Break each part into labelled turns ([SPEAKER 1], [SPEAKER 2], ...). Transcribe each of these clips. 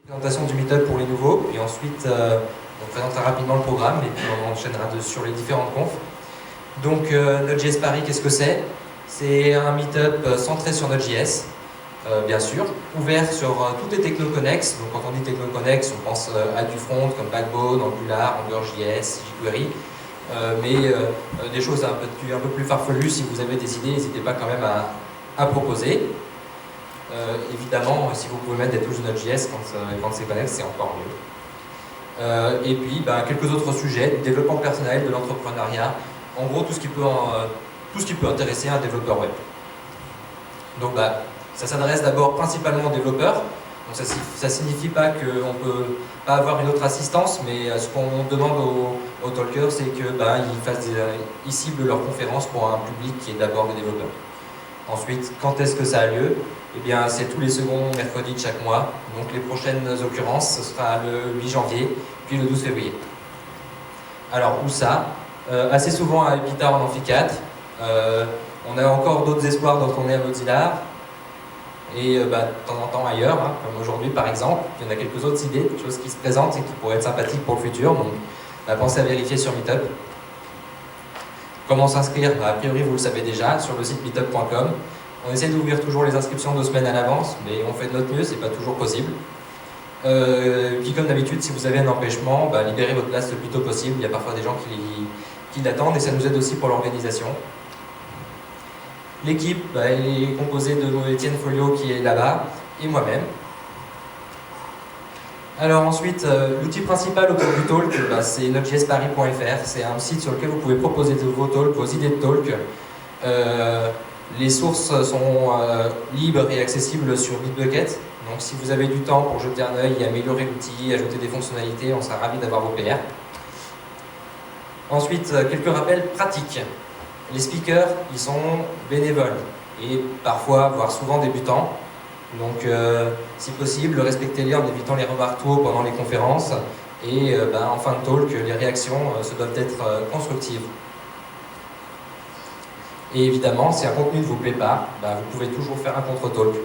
[SPEAKER 1] Présentation du meet-up pour les nouveaux, et ensuite on présentera rapidement le programme et puis on enchaînera sur les différentes confs. Donc Node.js Paris, qu'est-ce que c'est? C'est un meet-up centré sur Node.js, bien sûr, ouvert sur toutes les technos connexes. Donc quand on dit techno connexes, on pense à du front comme Backbone, Angular, AngularJS, jQuery, mais des choses un peu plus farfelues. Si vous avez des idées, n'hésitez pas quand même à proposer. Évidemment, si vous pouvez mettre des touches de Node.js quand c'est connexe, c'est encore mieux. Et puis, quelques autres sujets, du développement personnel, de l'entrepreneuriat, en gros tout ce qui peut intéresser un développeur web. Donc ça s'adresse d'abord principalement aux développeurs. Donc, ça ne signifie pas qu'on ne peut pas avoir une autre assistance, mais ce qu'on demande aux talkers, c'est qu'ils ciblent leurs conférences pour un public qui est d'abord des développeurs. Ensuite, quand est-ce que ça a lieu? Eh bien, c'est tous les seconds mercredis de chaque mois. Donc les prochaines occurrences, ce sera le 8 janvier, puis le 12 février. Alors, où ça? Assez souvent à Epita en amphithéâtre. On a encore d'autres espoirs d'en tourner à Mozilla. Et de temps en temps ailleurs, comme aujourd'hui par exemple. Il y en a quelques autres idées, des choses qui se présentent et qui pourraient être sympathiques pour le futur. Donc, pensez à vérifier sur Meetup. Comment s'inscrire? A priori, vous le savez déjà, sur le site meetup.com. On essaie d'ouvrir toujours les inscriptions 2 semaines à l'avance, mais on fait de notre mieux, c'est pas toujours possible. Puis comme d'habitude, si vous avez un empêchement, libérez votre place le plus tôt possible. Il y a parfois des gens qui l'attendent et ça nous aide aussi pour l'organisation. L'équipe, elle est composée de Étienne Folio qui est là-bas, et moi-même. Alors ensuite, l'outil principal autour du talk, c'est nodejsparis.fr. C'est un site sur lequel vous pouvez proposer vos talks, vos idées de talk. Les sources sont libres et accessibles sur Bitbucket. Donc si vous avez du temps pour jeter un œil et améliorer l'outil, ajouter des fonctionnalités, on sera ravis d'avoir vos PR. Ensuite, quelques rappels pratiques. Les speakers, ils sont bénévoles et parfois, voire souvent débutants. Donc si possible, respectez-les en évitant les remarques trop pendant les conférences. Et en fin de talk, les réactions se doivent être constructives. Et évidemment, si un contenu ne vous plaît pas, vous pouvez toujours faire un contre-talk.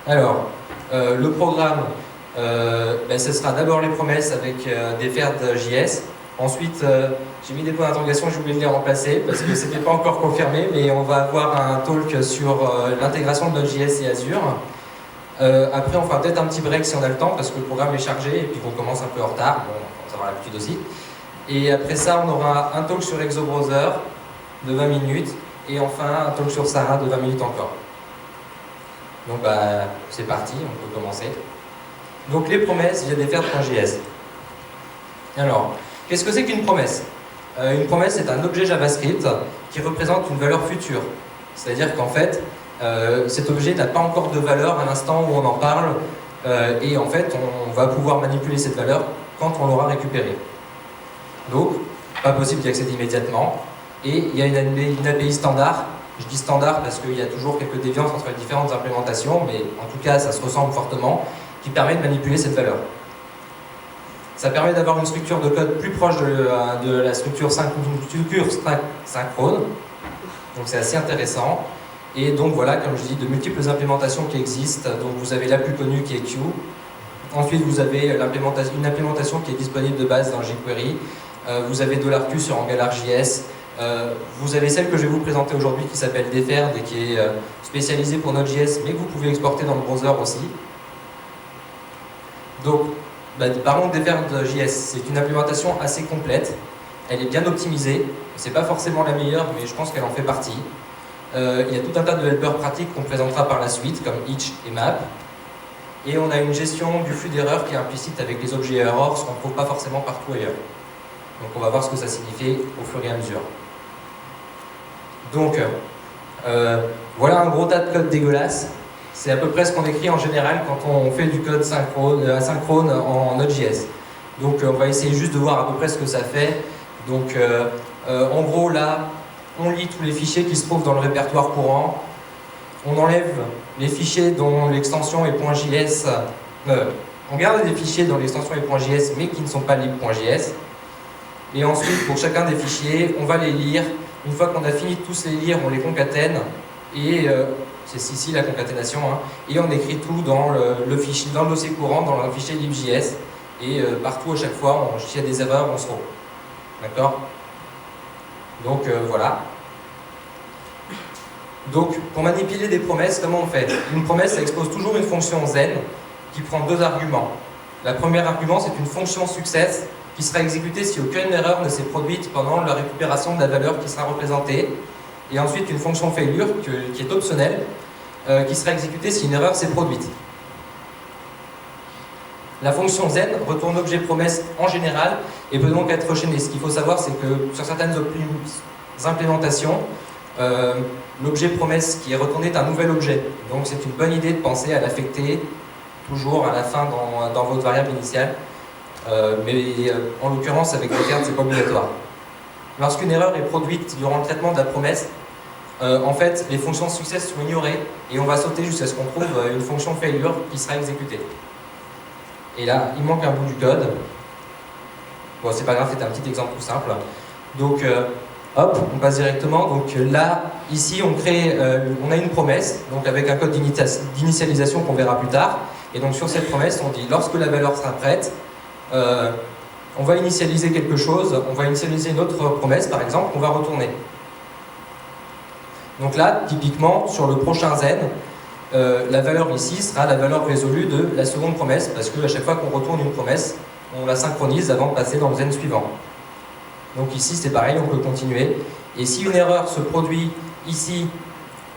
[SPEAKER 1] Alors, le programme, ce sera d'abord les promesses avec des fers de JS. Ensuite, j'ai mis des points d'interrogation, j'ai oublié de les remplacer parce que ce n'était pas encore confirmé, mais on va avoir un talk sur l'intégration de Node.js et Azure. Après, on fera peut-être un petit break si on a le temps parce que le programme est chargé et puis qu'on commence un peu en retard. Bon, on aura l'habitude aussi. Et après ça, on aura un talk sur Exobrowser de 20 minutes et enfin un talk sur Sarah de 20 minutes encore. Donc c'est parti, on peut commencer. Donc les promesses via deferd.js. Alors, qu'est-ce que c'est qu'une promesse? Une promesse, c'est un objet JavaScript qui représente une valeur future. C'est-à-dire qu'en fait, cet objet n'a pas encore de valeur à l'instant où on en parle et en fait, on va pouvoir manipuler cette valeur quand on l'aura récupérée. Donc, pas possible d'y accéder immédiatement. Et il y a une API standard. Je dis standard parce qu'il y a toujours quelques déviances entre les différentes implémentations, mais en tout cas, ça se ressemble fortement, qui permet de manipuler cette valeur. Ça permet d'avoir une structure de code plus proche de la structure synchrone. Donc c'est assez intéressant. Et donc voilà, comme je dis, de multiples implémentations qui existent. Donc vous avez la plus connue qui est Q. Ensuite, vous avez une implémentation qui est disponible de base dans jQuery. Vous avez $Q sur AngularJS. Vous avez celle que je vais vous présenter aujourd'hui qui s'appelle Deferd et qui est spécialisée pour Node.js, mais que vous pouvez exporter dans le browser aussi. Donc, parlons de Deferd.js. C'est une implémentation assez complète. Elle est bien optimisée. C'est pas forcément la meilleure, mais je pense qu'elle en fait partie. Il y a tout un tas de helpers pratiques qu'on présentera par la suite, comme each et map. Et on a une gestion du flux d'erreurs qui est implicite avec les objets errors, ce qu'on ne trouve pas forcément partout ailleurs. Donc on va voir ce que ça signifie au fur et à mesure. Donc, voilà un gros tas de code dégueulasse. C'est à peu près ce qu'on écrit en général quand on fait du code asynchrone en Node.js. Donc on va essayer juste de voir à peu près ce que ça fait. Donc en gros là, on lit tous les fichiers qui se trouvent dans le répertoire courant. On enlève les fichiers dont l'extension est .js. On garde des fichiers dont l'extension est .js mais qui ne sont pas libres.js. Et ensuite, pour chacun des fichiers, on va les lire. Une fois qu'on a fini de tous les lire, on les concatène et c'est ici la concaténation, hein, et on écrit tout dans le fichier, dans le dossier courant, dans le fichier libjs, et partout à chaque fois, s'il y a des erreurs, on se trouve. D'accord? Donc voilà. Donc pour manipuler des promesses, comment on fait? Une promesse, ça expose toujours une fonction zen qui prend deux arguments. Le premier argument, c'est une fonction success qui sera exécutée si aucune erreur ne s'est produite pendant la récupération de la valeur qui sera représentée. Et ensuite une fonction failure qui est optionnelle, qui sera exécutée si une erreur s'est produite. La fonction zen retourne objet promesse en général et peut donc être enchaînée. Ce qu'il faut savoir, c'est que sur certaines implémentations, l'objet promesse qui est retourné est un nouvel objet. Donc c'est une bonne idée de penser à l'affecter toujours à la fin dans votre variable initiale. Mais en l'occurrence, avec les cartes, c'est pas obligatoire. Lorsqu'une erreur est produite durant le traitement de la promesse, en fait, les fonctions success sont ignorées et on va sauter jusqu'à ce qu'on trouve une fonction failure qui sera exécutée. Et là, il manque un bout du code. Bon, c'est pas grave, c'est un petit exemple tout simple. Donc, hop, on passe directement. Donc là, ici, on a une promesse, donc avec un code d'initialisation qu'on verra plus tard. Et donc sur cette promesse, on dit lorsque la valeur sera prête, on va initialiser quelque chose, on va initialiser une autre promesse, par exemple, qu'on va retourner. Donc là, typiquement, sur le prochain zen, la valeur ici sera la valeur résolue de la seconde promesse, parce qu'à chaque fois qu'on retourne une promesse, on la synchronise avant de passer dans le zen suivant. Donc ici, c'est pareil, on peut continuer. Et si une erreur se produit ici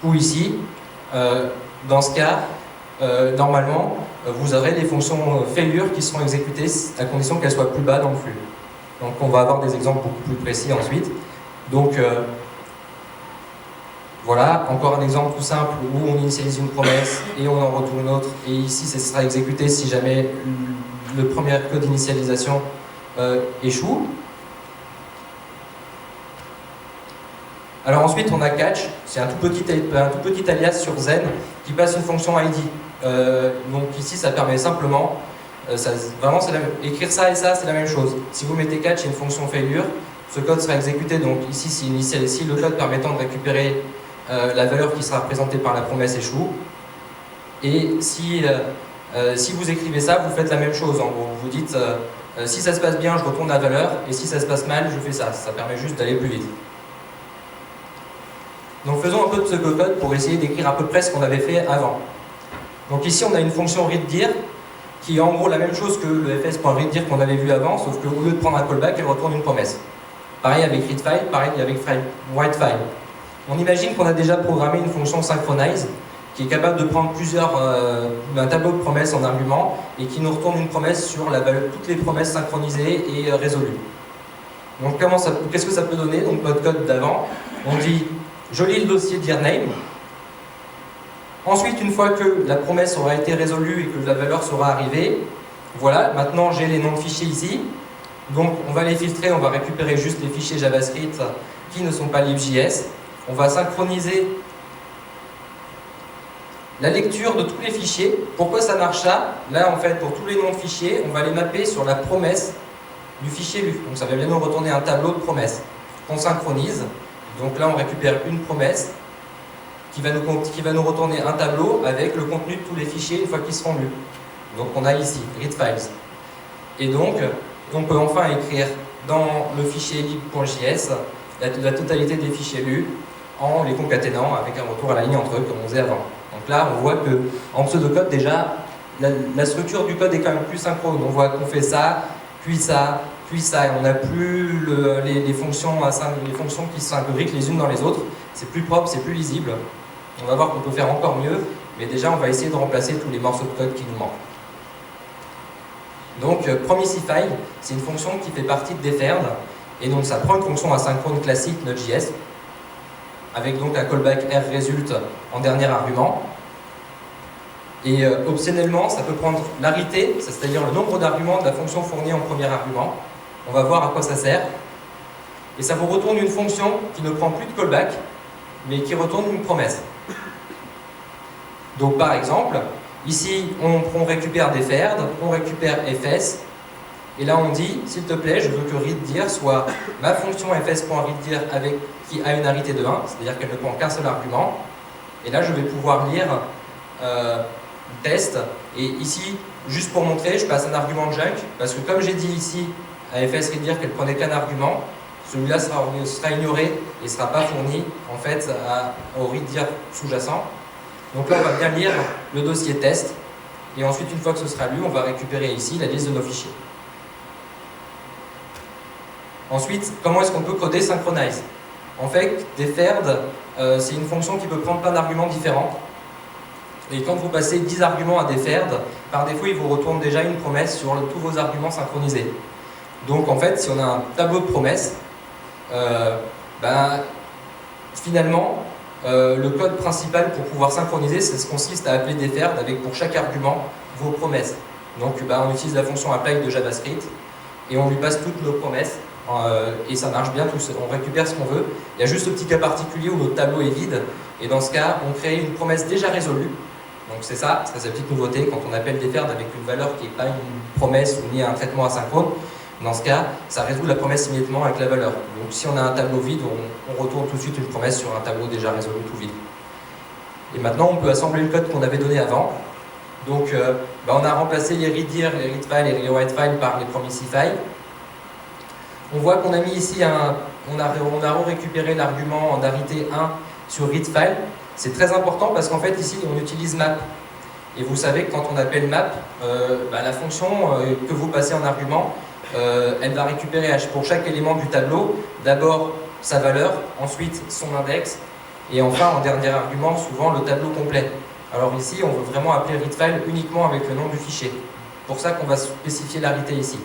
[SPEAKER 1] ou ici, dans ce cas, normalement, vous aurez les fonctions failure qui seront exécutées à condition qu'elles soient plus bas dans le flux. Donc on va avoir des exemples beaucoup plus précis ensuite. Donc voilà, encore un exemple tout simple où on initialise une promesse et on en retourne une autre. Et ici, ce sera exécuté si jamais le premier code d'initialisation échoue. Alors ensuite, on a catch, c'est un tout petit alias sur zen qui passe une fonction id. Donc ici, ça permet simplement, vraiment, écrire ça et ça, c'est la même chose. Si vous mettez catch et une fonction failure, ce code sera exécuté. Donc ici, si le code permettant de récupérer la valeur qui sera représentée par la promesse échoue. Et si vous écrivez ça, vous faites la même chose. En gros, vous dites si ça se passe bien, je retourne la valeur, et si ça se passe mal, je fais ça. Ça permet juste d'aller plus vite. Donc faisons un peu de ce code pour essayer d'écrire à peu près ce qu'on avait fait avant. Donc ici on a une fonction readDir qui est en gros la même chose que le fs.readDir qu'on avait vu avant, sauf qu'au lieu de prendre un callback, elle retourne une promesse. Pareil avec readFile, pareil avec writeFile. On imagine qu'on a déjà programmé une fonction synchronize qui est capable de prendre un tableau de promesses en argument et qui nous retourne une promesse sur toutes les promesses synchronisées et résolues. Donc qu'est-ce que ça peut donner? Donc notre code d'avant, on dit je lis le dossier dirName. Ensuite, une fois que la promesse aura été résolue et que la valeur sera arrivée, voilà, maintenant j'ai les noms de fichiers ici. Donc on va les filtrer, on va récupérer juste les fichiers JavaScript qui ne sont pas libjs. On va synchroniser la lecture de tous les fichiers. Pourquoi ça marche ça? Là, en fait, pour tous les noms de fichiers, on va les mapper sur la promesse du fichier lu. Donc ça va bien nous retourner un tableau de promesses qu'on synchronise. Donc là, on récupère une promesse qui va nous retourner un tableau avec le contenu de tous les fichiers une fois qu'ils seront lus. Donc on a ici readFiles. Et donc, on peut enfin écrire dans le fichier lib.js la totalité des fichiers lus en les concaténant avec un retour à la ligne entre eux comme on faisait avant. Donc là, on voit que en pseudocode, déjà, la structure du code est quand même plus synchrone. On voit qu'on fait ça, puis ça, puis ça, et on n'a plus les fonctions qui s'imbriquent les unes dans les autres. C'est plus propre, c'est plus lisible. On va voir qu'on peut faire encore mieux, mais déjà on va essayer de remplacer tous les morceaux de code qui nous manquent. Donc Promissify, c'est une fonction qui fait partie de Deferred, et donc ça prend une fonction asynchrone classique Node.js, avec donc un callback rResult en dernier argument. Et optionnellement, ça peut prendre l'arité, c'est-à-dire le nombre d'arguments de la fonction fournie en premier argument. On va voir à quoi ça sert. Et ça vous retourne une fonction qui ne prend plus de callback, mais qui retourne une promesse. Donc par exemple, ici on récupère Deferred, on récupère fs, et là on dit, s'il te plaît, je veux que readDir soit ma fonction fs.readDir qui a une arité de 1, c'est-à-dire qu'elle ne prend qu'un seul argument, Et là, je vais pouvoir lire test. Et ici, juste pour montrer, je passe un argument junk, parce que comme j'ai dit ici à fsReadDir qu'elle prenait qu'un argument, celui-là sera ignoré et ne sera pas fourni en fait au readDir sous-jacent. Donc là, on va bien lire le dossier test. Et ensuite, une fois que ce sera lu, on va récupérer ici la liste de nos fichiers. Ensuite, comment est-ce qu'on peut coder synchronize? En fait, deferred, c'est une fonction qui peut prendre plein d'arguments différents. Et quand vous passez 10 arguments à deferred, par défaut, il vous retourne déjà une promesse sur tous vos arguments synchronisés. Donc en fait, si on a un tableau de promesses, finalement, le code principal pour pouvoir synchroniser, c'est ce qui consiste à appeler deferred avec pour chaque argument vos promesses. Donc on utilise la fonction apply de JavaScript et on lui passe toutes nos promesses et ça marche bien, on récupère ce qu'on veut. Il y a juste ce petit cas particulier où notre tableau est vide et dans ce cas, on crée une promesse déjà résolue. Donc c'est ça, c'est sa petite nouveauté, quand on appelle deferred avec une valeur qui n'est pas une promesse ou ni un traitement asynchrone, dans ce cas, ça résout la promesse immédiatement avec la valeur. Donc si on a un tableau vide, on retourne tout de suite une promesse sur un tableau déjà résolu tout vide. Et maintenant, on peut assembler le code qu'on avait donné avant. Donc on a remplacé les readDir, les readFile et les writeFile par les promisify. On voit qu'on a mis ici, on a récupéré l'argument en arité 1 sur readFile. C'est très important parce qu'en fait ici on utilise map. Et vous savez que quand on appelle map, la fonction que vous passez en argument, elle va récupérer pour chaque élément du tableau, d'abord sa valeur, ensuite son index, et enfin en dernier argument, souvent le tableau complet. Alors ici, on veut vraiment appeler readFile uniquement avec le nom du fichier. C'est pour ça qu'on va spécifier l'arité ici.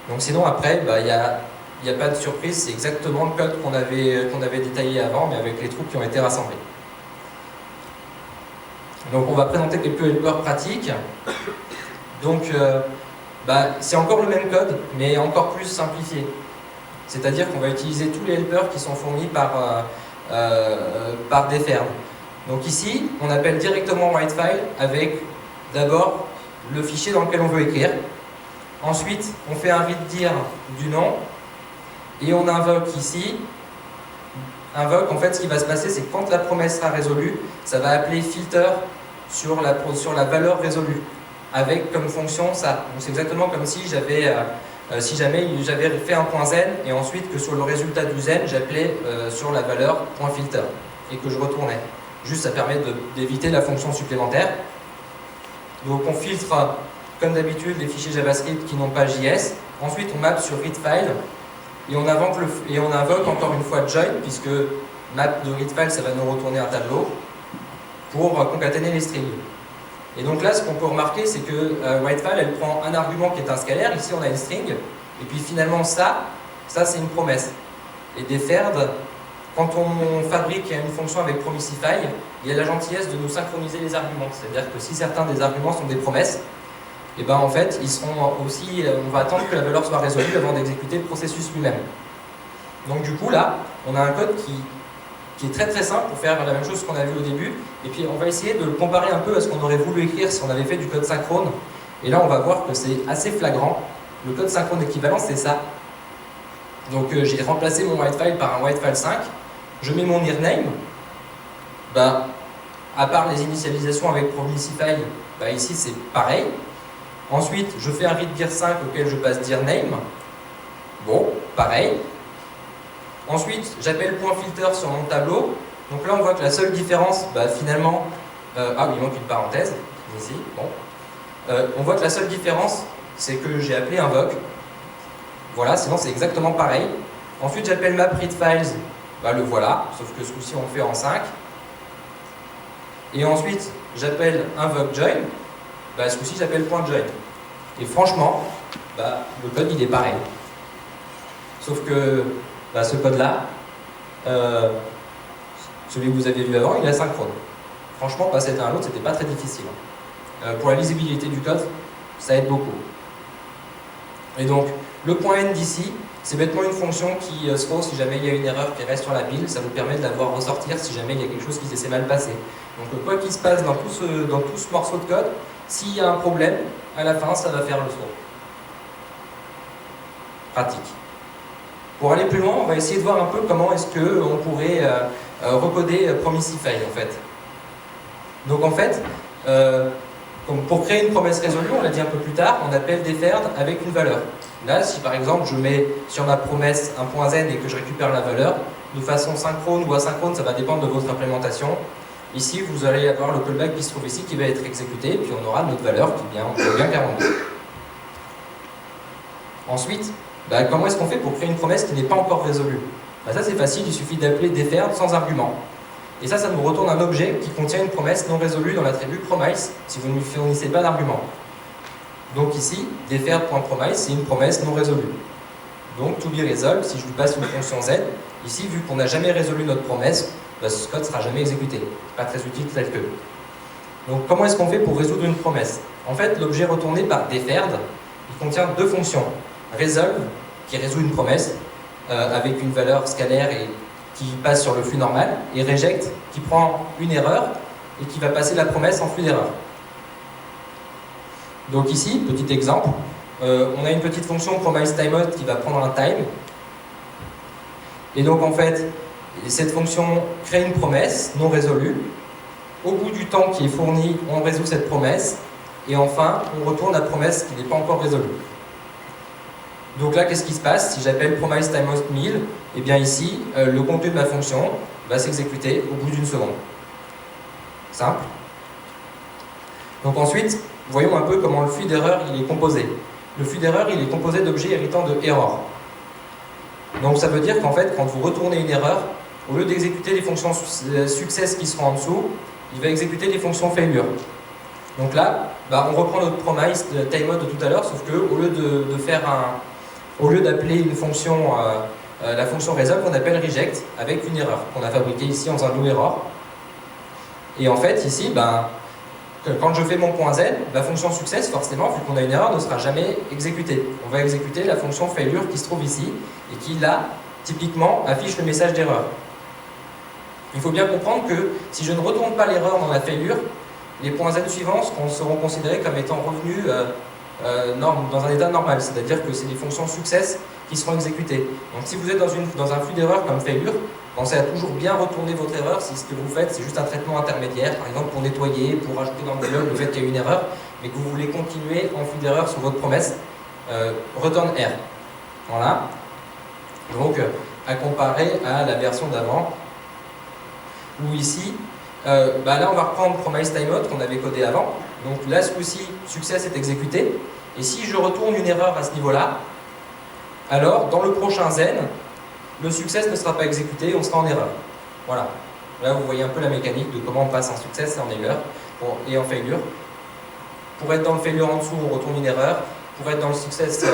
[SPEAKER 1] Donc sinon après, il n'y a pas de surprise, c'est exactement le code qu'on avait détaillé avant, mais avec les trucs qui ont été rassemblés. Donc on va présenter quelques helpers pratiques. Donc c'est encore le même code, mais encore plus simplifié. C'est-à-dire qu'on va utiliser tous les helpers qui sont fournis par deferred. Donc ici, on appelle directement writeFile avec d'abord le fichier dans lequel on veut écrire. Ensuite, on fait un readDir du nom et on invoque ici. En fait, ce qui va se passer, c'est que quand la promesse sera résolue, ça va appeler filter sur la valeur résolue, avec comme fonction ça. Donc c'est exactement comme si si jamais j'avais fait un point zen et ensuite que sur le résultat du zen, j'appelais sur la valeur point .filter et que je retournais. Juste, ça permet d'éviter la fonction supplémentaire. Donc on filtre, comme d'habitude, les fichiers JavaScript qui n'ont pas JS. Ensuite, on map sur readFile et on invoque encore une fois join, puisque map de readFile, ça va nous retourner un tableau pour concaténer les strings. Et donc là, ce qu'on peut remarquer, c'est que writeFile, elle prend un argument qui est un scalaire. Ici, on a une string. Et puis finalement, ça c'est une promesse. Et deferred, quand on fabrique une fonction avec promisify, il y a la gentillesse de nous synchroniser les arguments. C'est-à-dire que si certains des arguments sont des promesses, et en fait, ils seront aussi, on va attendre que la valeur soit résolue avant d'exécuter le processus lui-même. Donc du coup, là, on a un code qui est très très simple pour faire la même chose qu'on a vu au début. Et puis on va essayer de le comparer un peu à ce qu'on aurait voulu écrire si on avait fait du code synchrone. Et là, on va voir que c'est assez flagrant. Le code synchrone équivalent, c'est ça. Donc j'ai remplacé mon writeFile par un writeFile 5. Je mets mon nearName. À part les initialisations avec promisify, ici c'est pareil. Ensuite, je fais un readDir 5 auquel je passe dirName. Bon, pareil. Ensuite, j'appelle .filter sur mon tableau. Donc là, on voit que la seule différence, finalement... oui, il manque une parenthèse, ici. Bon. On voit que la seule différence, c'est que j'ai appelé invoke. Voilà, sinon c'est exactement pareil. Ensuite, j'appelle map readFiles. Le voilà, sauf que ce coup-ci, on le fait en 5. Et ensuite, j'appelle invoke join. Ce coup-ci, j'appelle .join. Et franchement, le code, il est pareil. Sauf que ce code-là, celui que vous avez vu avant, il est asynchrone. Franchement, passer d'un à l'autre, c'était pas très difficile. Pour la lisibilité du code, ça aide beaucoup. Et donc, le .end d'ici, c'est bêtement une fonction qui se throw si jamais il y a une erreur qui reste sur la build. Ça vous permet de la voir ressortir si jamais il y a quelque chose qui s'est mal passé. Donc, quoi qu'il se passe dans tout ce morceau de code, s'il y a un problème, à la fin, ça va faire le throw. Pratique. Pour aller plus loin, on va essayer de voir un peu comment est-ce qu'on pourrait recoder Promisify en fait. Donc en fait, pour créer une promesse résolue, on l'a dit un peu plus tard, on appelle deferred avec une valeur. Là, si par exemple je mets sur ma promesse un point Z et que je récupère la valeur, de façon synchrone ou asynchrone, ça va dépendre de votre implémentation. Ici, vous allez avoir le callback qui se trouve ici qui va être exécuté, et puis on aura notre valeur qui est bien 42. Ensuite, comment est-ce qu'on fait pour créer une promesse qui n'est pas encore résolue? Ça c'est facile, il suffit d'appeler deferred sans argument. Et ça nous retourne un objet qui contient une promesse non résolue dans l'attribut promise si vous ne lui fournissez pas d'argument. Donc ici, deferred.promise, c'est une promesse non résolue. Donc to be resolved, si je lui passe une fonction z, ici, vu qu'on n'a jamais résolu notre promesse, ce code ne sera jamais exécuté. Pas très utile tel que. Donc comment est-ce qu'on fait pour résoudre une promesse? En fait, l'objet retourné par deferred, il contient deux fonctions. Resolve, qui résout une promesse avec une valeur scalaire et qui passe sur le flux normal, et reject, qui prend une erreur et qui va passer la promesse en flux d'erreur. Donc ici, petit exemple, on a une petite fonction promise timeout qui va prendre un time. Et donc en fait, cette fonction crée une promesse non résolue. Au bout du temps qui est fourni, on résout cette promesse. Et enfin, on retourne la promesse qui n'est pas encore résolue. Donc là, qu'est-ce qui se passe? Si j'appelle promise timeout 1000, et bien ici, le contenu de ma fonction va s'exécuter au bout d'une seconde. Simple. Donc ensuite, voyons un peu comment le flux d'erreur il est composé. Le flux d'erreur il est composé d'objets héritant de error. Donc ça veut dire qu'en fait, quand vous retournez une erreur, au lieu d'exécuter les fonctions success qui seront en dessous, il va exécuter les fonctions failure. Donc là, on reprend notre promise de timeout de tout à l'heure, sauf que au lieu d'appeler une fonction, la fonction resolve, on appelle reject avec une erreur qu'on a fabriquée ici en faisant un do error. Et en fait, ici, quand je fais mon point Z, la fonction success, forcément, vu qu'on a une erreur, ne sera jamais exécutée. On va exécuter la fonction failure qui se trouve ici et qui, là, typiquement, affiche le message d'erreur. Il faut bien comprendre que si je ne retourne pas l'erreur dans la failure, les points Z suivants seront considérés comme étant revenus dans un état normal, c'est-à-dire que c'est des fonctions success qui seront exécutées. Donc si vous êtes dans un flux d'erreur comme failure, pensez à toujours bien retourner votre erreur si ce que vous faites c'est juste un traitement intermédiaire, par exemple pour nettoyer, pour rajouter dans le debug le fait qu'il y a eu une erreur, mais que vous voulez continuer en flux d'erreur sur votre promesse, return R. Voilà. Donc à comparer à la version d'avant, où ici, là on va reprendre promise timeout qu'on avait codé avant. Donc là ce coup-ci, success est exécuté. Et si je retourne une erreur à ce niveau-là, alors dans le prochain zen, le success ne sera pas exécuté, on sera en erreur. Voilà. Là vous voyez un peu la mécanique de comment on passe en success et en erreur et en failure. Pour être dans le failure en dessous, on retourne une erreur. Pour être dans le success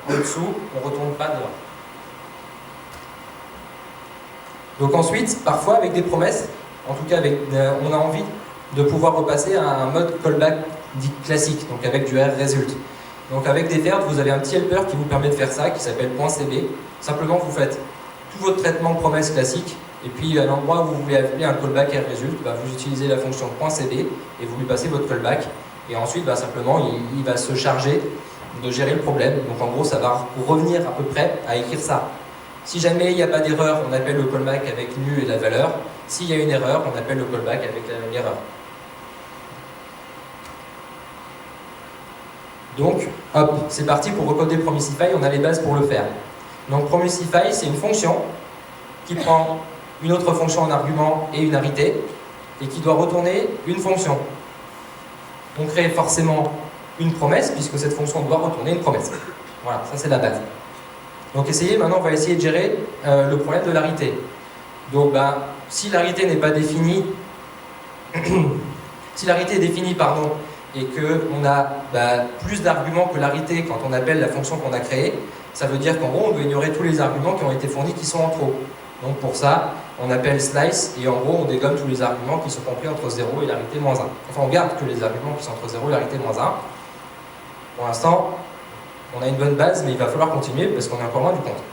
[SPEAKER 1] en dessous, on ne retourne pas d'erreur. Donc ensuite, parfois avec des promesses, en tout cas on a envie de pouvoir repasser à un mode callback dit classique, donc avec du RResult. Donc avec deferred, vous avez un petit helper qui vous permet de faire ça, qui s'appelle .cb. Simplement, vous faites tout votre traitement de promesse classique, et puis à l'endroit où vous voulez appeler un callback RResult, vous utilisez la fonction .cb et vous lui passez votre callback. Et ensuite, simplement, il va se charger de gérer le problème. Donc en gros, ça va revenir à peu près à écrire ça. Si jamais il n'y a pas d'erreur, on appelle le callback avec nu et la valeur. S'il y a une erreur, on appelle le callback avec l'erreur. Donc, hop, c'est parti pour recoder Promisify, on a les bases pour le faire. Donc Promisify, c'est une fonction qui prend une autre fonction en argument et une arité, et qui doit retourner une fonction. On crée forcément une promesse, puisque cette fonction doit retourner une promesse. Voilà, ça c'est la base. Donc maintenant on va essayer de gérer le problème de l'arité. Donc si l'arité n'est pas définie, si l'arité est définie, et qu'on a plus d'arguments que l'arité quand on appelle la fonction qu'on a créée, ça veut dire qu'en gros on doit ignorer tous les arguments qui ont été fournis qui sont en trop. Donc pour ça, on appelle slice et en gros on dégomme tous les arguments qui sont compris entre 0 et l'arité -1. Enfin on garde que les arguments qui sont entre 0 et l'arité -1. Pour l'instant, on a une bonne base, mais il va falloir continuer parce qu'on est encore loin du compte.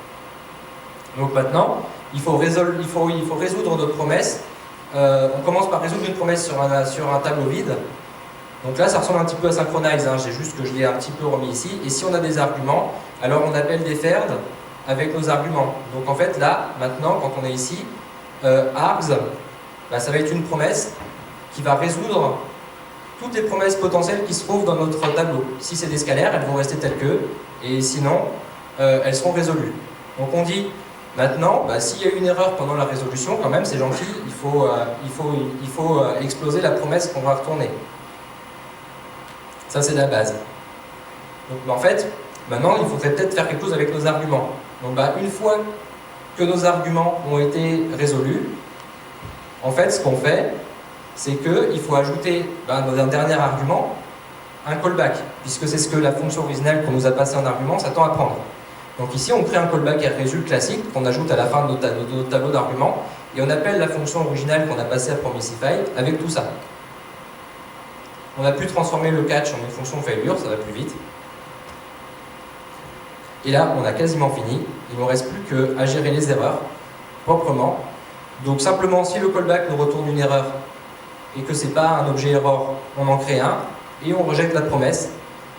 [SPEAKER 1] Donc maintenant, il faut résoudre notre promesse. On commence par résoudre une promesse sur un tableau vide. Donc là, ça ressemble un petit peu à Synchronize, j'ai juste que je l'ai un petit peu remis ici. Et si on a des arguments, alors on appelle deferred avec nos arguments. Donc en fait, là, maintenant, quand on est ici, args, bah, ça va être une promesse qui va résoudre toutes les promesses potentielles qui se trouvent dans notre tableau. Si c'est des scalaires, elles vont rester telles que, et sinon, elles seront résolues. Donc on dit, maintenant, bah, s'il y a eu une erreur pendant la résolution, quand même, c'est gentil, il faut exploser la promesse qu'on va retourner. Ça, c'est la base. Donc, bah, en fait, maintenant, il faudrait peut-être faire quelque chose avec nos arguments. Donc, bah, une fois que nos arguments ont été résolus, en fait, ce qu'on fait, c'est qu'il faut ajouter dans un dernier argument un callback, puisque c'est ce que la fonction originale qu'on nous a passée en argument s'attend à prendre. Donc ici, on crée un callback RResult classique qu'on ajoute à la fin de notre tableau d'arguments, et on appelle la fonction originale qu'on a passée à Promesify avec tout ça. On a pu transformer le catch en une fonction failure, ça va plus vite. Et là, on a quasiment fini. Il ne nous reste plus qu'à gérer les erreurs proprement. Donc simplement, si le callback nous retourne une erreur et que ce n'est pas un objet error, on en crée un et on rejette la promesse.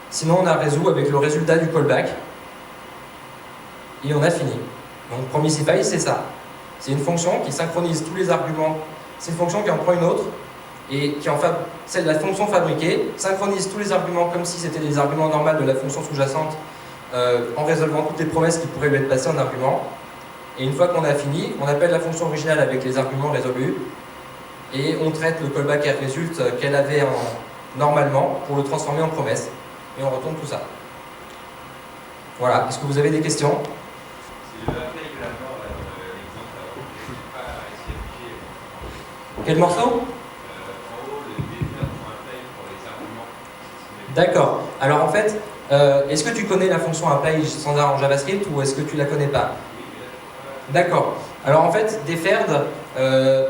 [SPEAKER 1] Sinon, on a résout avec le résultat du callback et on a fini. Donc Promesify, c'est ça. C'est une fonction qui synchronise tous les arguments. C'est une fonction qui en prend une autre et qui en fait, celle de la fonction fabriquée, synchronise tous les arguments comme si c'était des arguments normaux de la fonction sous-jacente en résolvant toutes les promesses qui pourraient lui être passées en argument. Et une fois qu'on a fini, on appelle la fonction originale avec les arguments résolus et on traite le callback RResult qu'elle avait normalement pour le transformer en promesse. Et on retourne tout ça. Voilà. Est-ce que vous avez des questions?
[SPEAKER 2] C'est le appel de la mort, l'exemple, je n'ai pas réussi à figer.
[SPEAKER 1] Quel morceau?
[SPEAKER 2] En haut, le définir pour un appel pour les arguments.
[SPEAKER 1] D'accord. Alors en fait, est-ce que tu connais la fonction apply standard en JavaScript ou est-ce que tu la connais pas? D'accord. Alors en fait, deferred,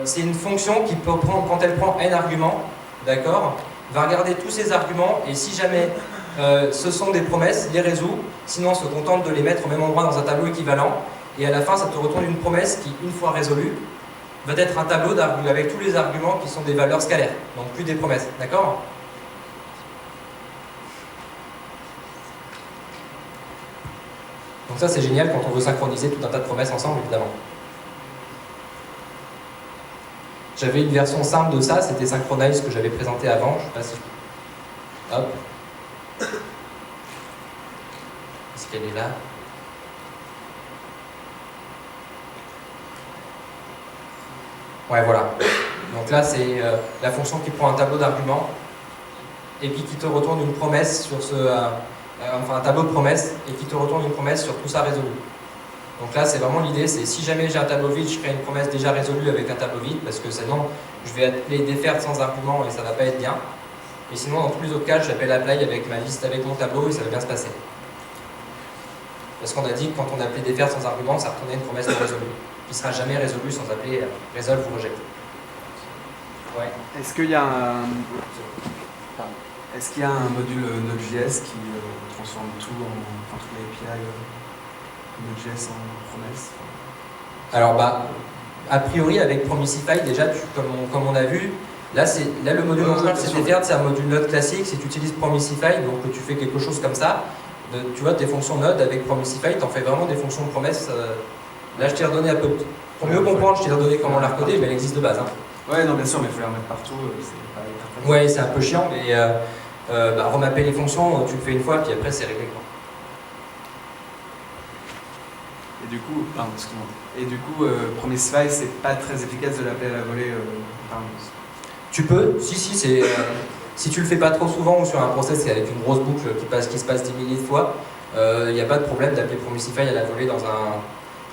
[SPEAKER 1] c'est une fonction qui peut prendre, quand elle prend n arguments, d'accord, va regarder tous ces arguments et si jamais ce sont des promesses, les résout, sinon se contente de les mettre au même endroit dans un tableau équivalent et à la fin ça te retourne une promesse qui, une fois résolue, va être un tableau avec tous les arguments qui sont des valeurs scalaires, donc plus des promesses, d'accord? Donc ça c'est génial quand on veut synchroniser tout un tas de promesses ensemble, évidemment. J'avais une version simple de ça, c'était Synchronize que j'avais présenté avant, je sais pas si... Hop. Est-ce qu'elle est là? Ouais, voilà. Donc là c'est la fonction qui prend un tableau d'arguments et puis qui te retourne une promesse sur ce... enfin un tableau de promesses et qui te retourne une promesse sur tout ça résolu. Donc là c'est vraiment l'idée, c'est si jamais j'ai un tableau vide, je crée une promesse déjà résolue avec un tableau vide parce que sinon je vais appeler deferred sans argument et ça va pas être bien. Et sinon dans tous les autres cas j'appelle apply avec ma liste, avec mon tableau et ça va bien se passer. Parce qu'on a dit que quand on appelait deferred sans argument, ça retournait une promesse non résolue, qui sera jamais résolue sans appeler resolve ou reject. Ouais.
[SPEAKER 3] Est-ce qu'il y a un... Est-ce qu'il y a un module Node.js qui transforme tout en toute l'API Node.js en promesse?
[SPEAKER 1] Alors bah, a priori avec Promesify déjà, comme on a vu, là le module dont je parle c'est deferred, c'est un module Node classique. Si tu utilises Promesify, donc tu fais quelque chose comme ça, tu vois tes fonctions Node avec Promesify, tu en fais vraiment des fonctions de promesse. Là je t'ai redonné un peu, pour mieux comprendre, je t'ai redonné comment la recoder, mais elle existe de base. Hein.
[SPEAKER 3] Ouais, non bien sûr, mais il faut les remettre partout, c'est pas hyper pratique.
[SPEAKER 1] Ouais, c'est un peu chiant, mais remapper les fonctions, tu le fais une fois, puis après c'est réglé. Quoi.
[SPEAKER 3] Et du coup, pardon, excuse-moi. Et du coup, Promesify, c'est pas très efficace de l'appeler à la volée.
[SPEAKER 1] Tu peux, si, c'est... si tu le fais pas trop souvent ou sur un process avec une grosse boucle qui se passe 10 milliers de fois, il n'y a pas de problème d'appeler Promesify à la volée dans un...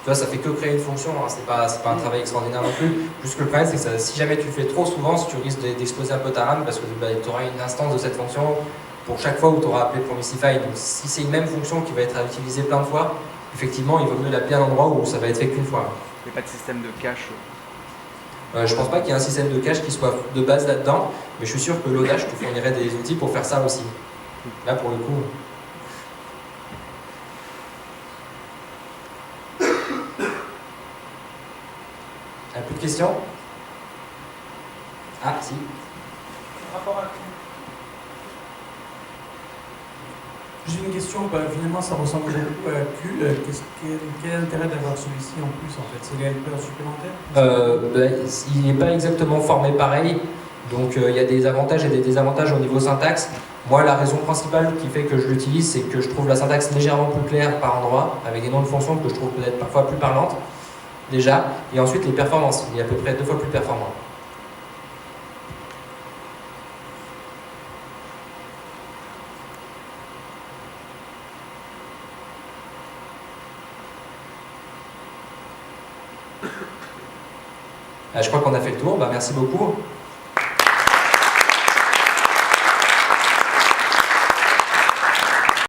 [SPEAKER 1] Tu vois, ça fait que créer une fonction, hein, c'est pas un travail extraordinaire non plus. Juste que le problème, c'est que si jamais tu le fais trop souvent, tu risques d'exploser un peu ta RAM parce que tu auras une instance de cette fonction pour chaque fois où tu auras appelé Promesify. Donc si c'est une même fonction qui va être utilisée plein de fois, effectivement, il vaut mieux l'appeler à un endroit où ça va être fait qu'une fois.
[SPEAKER 3] Il n'y a pas de système de cache
[SPEAKER 1] Je pense pas qu'il y ait un système de cache qui soit de base là-dedans, mais je suis sûr que Lodash te fournirait des outils pour faire ça aussi. Là, pour le coup... Un peu de questions? Ah, si.
[SPEAKER 4] Rapport à J'ai une question, finalement ça ressemble beaucoup à Cul. Quel est l'intérêt d'avoir celui-ci en plus en fait? C'est des helpers supplémentaires?
[SPEAKER 1] Il n'est pas exactement formé pareil, donc il y a des avantages et des désavantages au niveau syntaxe. Moi, la raison principale qui fait que je l'utilise, c'est que je trouve la syntaxe légèrement plus claire par endroit, avec des noms de fonctions que je trouve peut-être parfois plus parlantes, déjà, et ensuite les performances, il est à peu près 2 fois plus performant. Je crois qu'on a fait le tour, merci beaucoup.